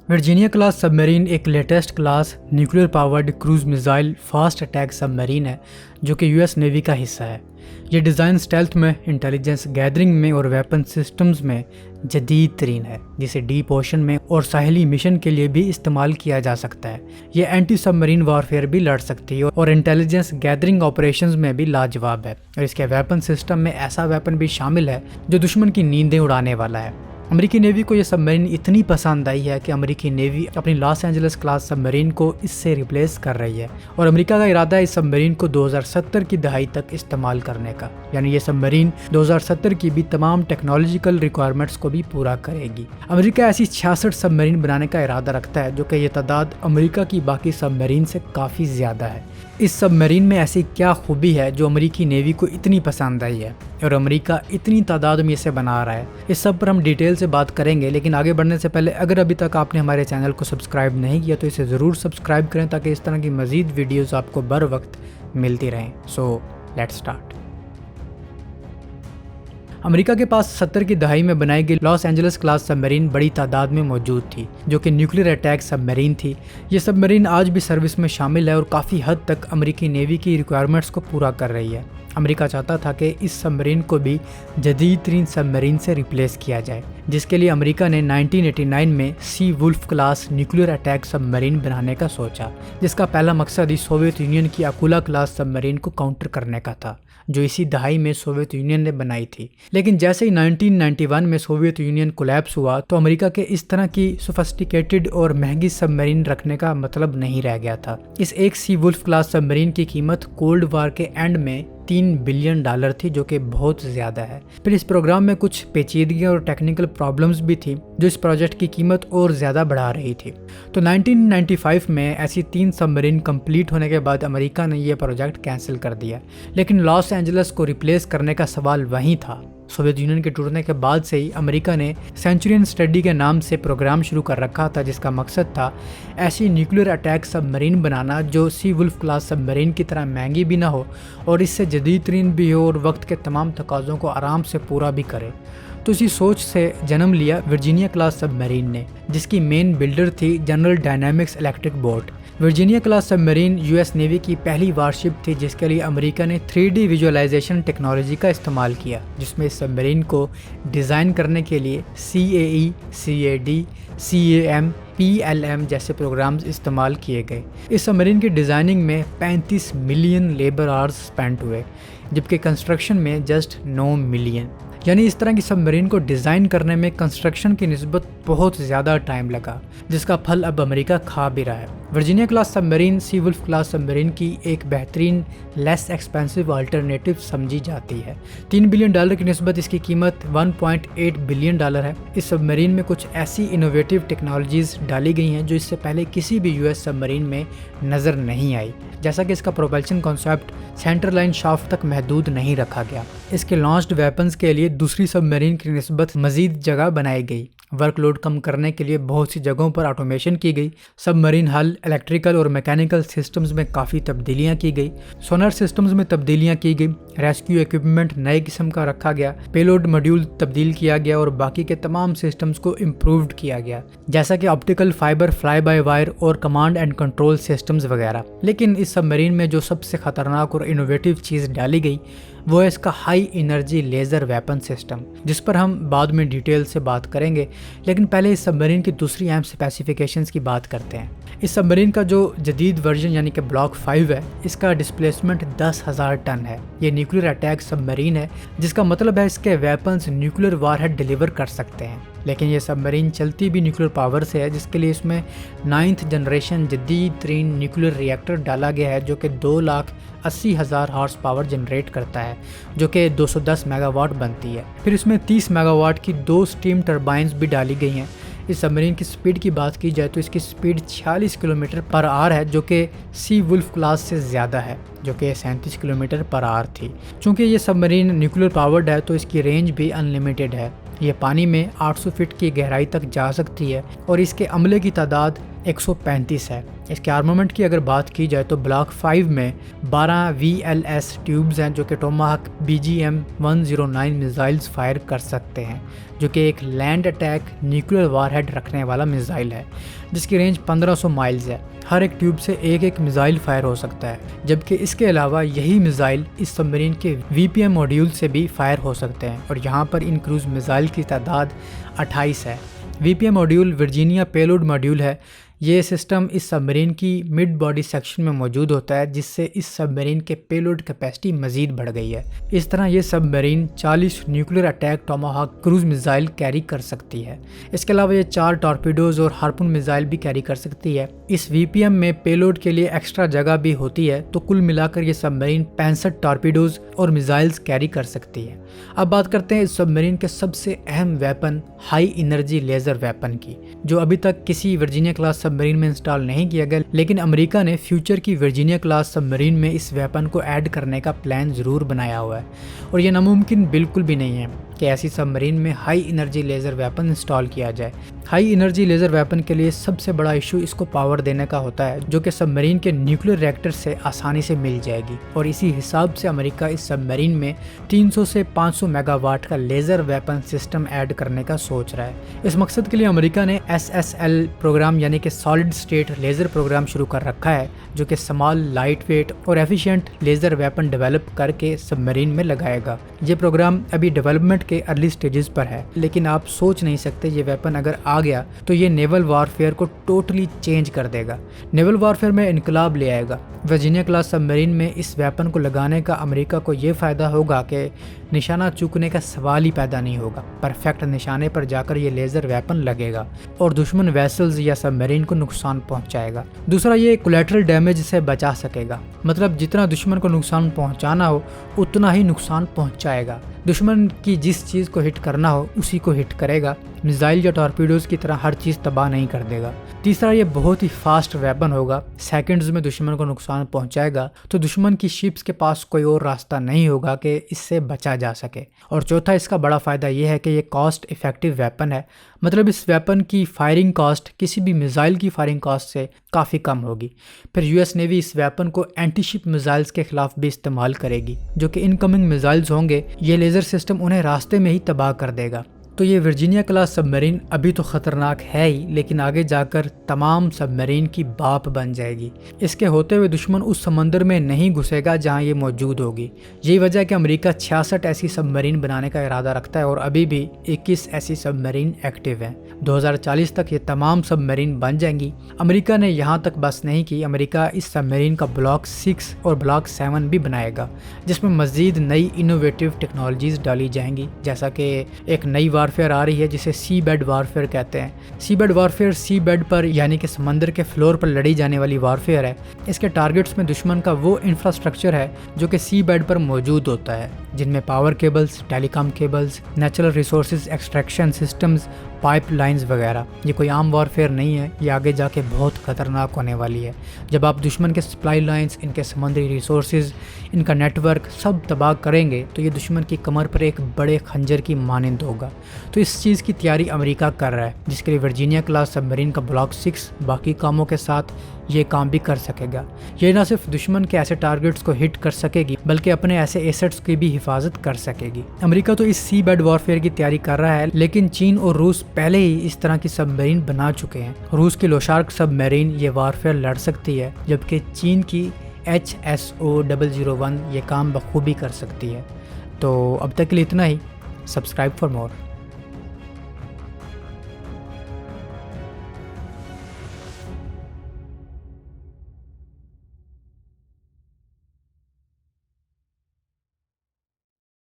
Virginia class submarine एक latest class nuclear powered cruise missile fast attack submarine है जो कि यूएस नेवी का हिस्सा है। ये डिज़ाइन स्टेल्थ में, इंटेलिजेंस गैदरिंग में और वेपन सिस्टम्स में जदीद तरीन है, जिसे डीप ओशन में और साहिली मिशन के लिए भी इस्तेमाल किया जा सकता है। ये एंटी सबमरीन वारफेयर भी लड़ सकती है और इंटेलिजेंस गैदरिंग ऑपरेशंस में भी लाजवाब है। और इसके वेपन सिस्टम में ऐसा वेपन भी शामिल है जो दुश्मन की नींदें उड़ाने वाला है। अमेरिकी नेवी को यह सबमरीन इतनी पसंद आई है कि अमेरिकी नेवी अपनी लॉस एंजलिस क्लास सबमरीन को इससे रिप्लेस कर रही है और अमेरिका का इरादा है इस सबमरीन को 2070 की दहाई तक इस्तेमाल करने का। यानी ये सबमरीन 2070 की भी तमाम टेक्नोलॉजिकल रिक्वायरमेंट्स को भी पूरा करेगी। अमेरिका ऐसी 66 सबमरीन बनाने का इरादा रखता है, जो कि ये तादाद अमेरिका की बाकी सबमरीन से काफ़ी ज़्यादा है। इस सबमरीन में ऐसी क्या खूबी है जो अमेरिकी नेवी को इतनी पसंद आई है और अमेरिका इतनी तादाद में इसे बना रहा है? इस सब पर हम डिटेल से बात करेंगे, लेकिन आगे बढ़ने से पहले अगर अभी तक आपने हमारे चैनल को सब्सक्राइब नहीं किया तो इसे ज़रूर सब्सक्राइब करें ताकि इस तरह की मज़ीद वीडियोज़ आपको बर वक्त मिलती रहें। So let's start. अमेरिका के पास 70 की दहाई में बनाई गई लॉस एंजलिस क्लास सबमरीन बड़ी तादाद में मौजूद थी, जो कि न्यूक्लियर अटैक सबमरीन थी। ये सबमरीन आज भी सर्विस में शामिल है और काफ़ी हद तक अमेरिकी नेवी की रिक्वायरमेंट्स को पूरा कर रही है। अमेरिका चाहता था कि इस सबमरीन को भी जदीद तरीन सबमरीन से रिप्लेस किया जाए, जिसके लिए अमेरिका ने 1989 में sea wolf class nuclear attack submarine बनाने का सोचा, जिसका पहला मकसद ही सोवियत यूनियन की अकुला क्लास सबमरीन को काउंटर करने का था, जो इसी दहाई में सोवियत यूनियन ने बनाई थी। लेकिन जैसे ही 1991 में सोवियत यूनियन कोलैप्स हुआ तो अमेरिका के इस तरह की सोफिस्टिकेटेड और महंगी सबमरीन रखने का मतलब नहीं रह गया था। इस एक सी वुल्फ क्लास सबमरीन की कीमत कोल्ड वार के एंड में $3 बिलियन थी, जो कि बहुत ज़्यादा है। फिर इस प्रोग्राम में कुछ पेचीदगियाँ और टेक्निकल प्रॉब्लम्स भी थी जो इस प्रोजेक्ट की कीमत और ज़्यादा बढ़ा रही थी। तो 1995 में ऐसी 3 सबमरीन कंप्लीट होने के बाद अमेरिका ने यह प्रोजेक्ट कैंसिल कर दिया। लेकिन लॉस एंजलिस को रिप्लेस करने का सवाल वहीं था। सोवियत यूनियन के टूटने के बाद से ही अमेरिका ने सेंचुरियन स्टडी के नाम से प्रोग्राम शुरू कर रखा था, जिसका मकसद था ऐसी न्यूक्लियर अटैक सबमरीन बनाना जो सी वुल्फ क्लास सबमरीन की तरह महंगी भी ना हो और इससे जदीद तरीन भी हो और वक्त के तमाम तकाज़ों को आराम से पूरा भी करे। तो इसी सोच से जन्म लिया वर्जीनिया क्लास सबमरीन ने, जिसकी मेन बिल्डर थी general dynamics electric boat. Virginia class submarine US navy की पहली वारशिप थी जिसके लिए अमेरिका ने 3D विजुअलाइजेशन टेक्नोलॉजी का इस्तेमाल किया, जिसमें इस सबमरीन को डिज़ाइन करने के लिए CAE, CAD, CAM, PLM जैसे प्रोग्राम्स इस्तेमाल किए गए। इस सबमरीन की डिज़ाइनिंग में 35 मिलियन लेबर आवर्स स्पेंड हुए, जबकि कंस्ट्रक्शन में जस्ट 9 मिलियन। यानी इस तरह की सबमरीन को डिज़ाइन करने में कंस्ट्रक्शन की निस्बत बहुत ज़्यादा टाइम लगा, जिसका फल अब अमेरिका खा भी रहा है। वर्जीनिया क्लास सबमरीन सी वुल्फ क्लास सबमरीन की एक बेहतरीन लेस एक्सपेंसिव अल्टरनेटिव समझी जाती है। $3 बिलियन की निस्बत इसकी कीमत $1.8 बिलियन है। इस सबमरीन में कुछ ऐसी इनोवेटिव टेक्नोलॉजीज़ डाली गई हैं जो इससे पहले किसी भी यूएस सबमरीन में नज़र नहीं आई, जैसा कि इसका propulsion concept centre line shaft तक महदूद नहीं रखा गया। इसके लॉन्च्ड वेपन्स के लिए दूसरी सबमरीन की निस्बत मज़ीद जगह बनाई गई। वर्कलोड कम करने के लिए बहुत सी जगहों पर ऑटोमेशन की गई। सबमरीन हल, इलेक्ट्रिकल और मैकेनिकल सिस्टम्स में काफ़ी तब्दीलियां की गई। सोनार सिस्टम्स में तब्दीलियां की गई। रेस्क्यू इक्विपमेंट नए किस्म का रखा गया। पेलोड मॉड्यूल तब्दील किया गया और बाकी के तमाम सिस्टम्स को इम्प्रूव्ड किया गया, जैसा कि optical fibre, fly by wire और कमांड एंड कंट्रोल सिस्टम्स वगैरह। लेकिन इस सबमरीन में जो सबसे ख़तरनाक और इनोवेटिव चीज़ डाली गई वो है इसका high energy laser weapon system, जिस पर हम बाद में डिटेल से बात करेंगे। लेकिन पहले इस सबमरीन की दूसरी अहम स्पेसिफिकेशंस की बात करते हैं। इस सबमरीन का जो जदीद वर्जन यानी कि ब्लॉक 5 है, इसका डिस्प्लेसमेंट 10,000 टन है। ये न्यूक्लियर अटैक सबमरीन है, जिसका मतलब है इसके वेपन्स न्यूक्लियर वारहेड डिलीवर कर सकते हैं। लेकिन ये सबमरीन चलती भी न्यूक्लियर पावर से है, जिसके लिए इसमें 9th जनरेशन जदीद तरीन न्यूक्लियर रिएक्टर डाला गया है, जो कि 2,80,000 हॉर्स पावर जनरेट करता है, जो कि 210 मेगावाट बनती है। फिर इसमें 30 मेगावाट की 2 स्टीम टर्बाइंस भी डाली गई हैं। इस सबमरीन की स्पीड की बात की जाए तो इसकी स्पीड 46 किलोमीटर पर आवर है, जो कि सी वुल्फ क्लास से ज़्यादा है, जो कि 37 किलोमीटर पर आवर थी। चूँकि ये सबमरीन न्यूक्लियर पावर्ड है तो इसकी रेंज भी अनलिमिटेड है। ये पानी में 800 फीट की गहराई तक जा सकती है और इसके अमले की तादाद 135 है। इसके आर्मामेंट की अगर बात की जाए तो ब्लॉक 5 में 12 VLS ट्यूब्स हैं जो कि टोमाहाक BGM-109 मिसाइल्स फायर कर सकते हैं, जो कि एक लैंड अटैक न्यूक्लियर वारहेड रखने वाला मिसाइल है जिसकी रेंज 1500 माइल्स है। हर एक ट्यूब से एक मिसाइल फायर हो सकता है, जबकि इसके अलावा यही मिसाइल इस सबमरीन के VPM मॉड्यूल से भी फायर हो सकते हैं और यहाँ पर इन क्रूज मिसाइल की तादाद 28 है। VPM module Virginia payload module है। ये सिस्टम इस सबमरीन की मिड बॉडी सेक्शन में मौजूद होता है, जिससे इस सबमरीन के पेलोड कैपेसिटी मज़ीद बढ़ गई है। इस तरह ये submarine 40 nuclear attack Tomahawk cruise missile carry कर सकती है। इसके अलावा ये 4 टॉर्पीडोज और हार्पून मिसाइल भी कैरी कर सकती है। इस VPM में पेलोड के लिए एक्स्ट्रा जगह भी होती है, तो कुल मिलाकर ये सबमरीन 65 टॉर्पीडोज और मिसाइल्स कैरी कर सकती है। अब बात करते हैं इस सबमरीन के सबसे अहम weapon high energy laser weapon की, जो अभी तक किसी वर्जीनिया क्लास सबमरीन में इंस्टॉल नहीं किया गया, लेकिन अमेरिका ने फ्यूचर की वर्जीनिया क्लास सबमरीन में इस वेपन को ऐड करने का प्लान ज़रूर बनाया हुआ है। और ये नामुमकिन बिल्कुल भी नहीं है कि ऐसी सबमरीन में high energy laser weapon install किया जाए। हाई एनर्जी लेज़र वेपन के लिए सबसे बड़ा इशू इसको पावर देने का होता है, जो कि सबमरीन के न्यूक्लियर रिएक्टर से आसानी से मिल जाएगी। और इसी हिसाब से अमेरिका इस सबमरीन में 300 से 500 मेगावाट का लेज़र वेपन सिस्टम ऐड करने का सोच रहा है। इस मकसद के लिए अमेरिका ने SSL प्रोग्राम यानी कि सॉलिड स्टेट लेज़र प्रोग्राम शुरू कर रखा है, जो कि स्मॉल, लाइट वेट और एफिशिएंट लेज़र वेपन डेवलप करके सबमरीन में लगाएगा। ये प्रोग्राम अभी डेवलपमेंट के अर्ली स्टेजेस पर है, लेकिन आप सोच नहीं सकते ये वेपन अगर आ गया तो ये नेवल वॉरफेयर को टोटली चेंज कर देगा, नेवल वॉरफेयर में इनकलाब ले आएगा। वर्जीनिया क्लास सबमरीन में इस वेपन को लगाने का अमेरिका को ये फ़ायदा होगा कि निशाना चूकने का सवाल ही पैदा नहीं होगा। परफेक्ट निशाने पर जाकर ये लेज़र वेपन लगेगा और दुश्मन वेसल्स या सबमरीन को नुकसान पहुंचाएगा। दूसरा, ये कोलैटरल डैमेज से बचा सकेगा, मतलब जितना दुश्मन को नुकसान पहुंचाना हो उतना ही नुकसान पहुंचाएगा। दुश्मन की जिस चीज़ को हिट करना हो उसी को हिट करेगा, मिसाइल या टॉर्पीडोज़ की तरह हर चीज़ तबाह नहीं कर देगा। तीसरा, ये बहुत ही फास्ट वेपन होगा, सेकंड्स में दुश्मन को नुकसान पहुंचाएगा, तो दुश्मन की शिप्स के पास कोई और रास्ता नहीं होगा कि इससे बचा जा सके। और चौथा, इसका बड़ा फ़ायदा ये है कि ये कॉस्ट इफ़ेक्टिव वेपन है, मतलब इस वेपन की फायरिंग कॉस्ट किसी भी मिसाइल की फायरिंग कॉस्ट से काफ़ी कम होगी। फिर US नेवी इस वेपन को एंटी शिप मिसाइल्स के खिलाफ भी इस्तेमाल करेगी, जो कि इनकमिंग मिसाइल्स होंगे, ये लेज़र सिस्टम उन्हें रास्ते में ही तबाह कर देगा। तो ये वर्जीनिया क्लास सबमरीन अभी तो ख़तरनाक है ही, लेकिन आगे जाकर तमाम सबमरीन की बाप बन जाएगी। इसके होते हुए दुश्मन उस समंदर में नहीं घुसेगा जहां ये मौजूद होगी। यही वजह है कि अमेरिका 66 ऐसी सबमरीन बनाने का इरादा रखता है और अभी भी 21 ऐसी सबमरीन एक्टिव हैं। 2040 तक ये तमाम सबमरीन बन जाएंगी। अमेरिका ने यहाँ तक बस नहीं की, अमेरिका इस सबमरीन का ब्लॉक 6 और ब्लॉक 7 भी बनाएगा, जिसमें मज़ीद नई इनोवेटिव टेक्नोलॉजीज़ डाली जाएंगी, जैसा कि एक नई वारफेयर आ रही है जिसे सी बेड वारफेयर कहते हैं। सी बेड वारफेयर सी बेड पर यानी कि समंदर के फ्लोर पर लड़ी जाने वाली वारफेयर है। इसके टारगेट्स में दुश्मन का वो इंफ्रास्ट्रक्चर है जो कि सी बेड पर मौजूद होता है, जिनमें power cables, telecom cables, natural resources extraction systems, pipelines वगैरह। ये कोई आम वारफेयर नहीं है, ये आगे जाके बहुत ख़तरनाक होने वाली है। जब आप दुश्मन के सप्लाई लाइंस, इनके समुद्री रिसोर्सेज, इनका नेटवर्क सब तबाह करेंगे तो ये दुश्मन की कमर पर एक बड़े खंजर की मानंद होगा। तो इस चीज़ की तैयारी अमेरिका कर रहा है, जिसके लिए वर्जीनिया क्लास सबमरीन का ब्लॉक 6 बाकी कामों के साथ ये काम भी कर सकेगा। ये ना सिर्फ दुश्मन के ऐसे टारगेट्स को हिट कर सकेगी, बल्कि अपने ऐसे एसेट्स की भी हिफाजत कर सकेगी। अमेरिका तो इस सी बेड वॉरफेयर की तैयारी कर रहा है, लेकिन चीन और रूस पहले ही इस तरह की सबमरीन बना चुके हैं। रूस की लोशार्क सबमरीन ये वारफेयर लड़ सकती है, जबकि चीन की HSO-001 ये काम बखूबी कर सकती है। तो अब तक के लिए इतना ही। Subscribe for more.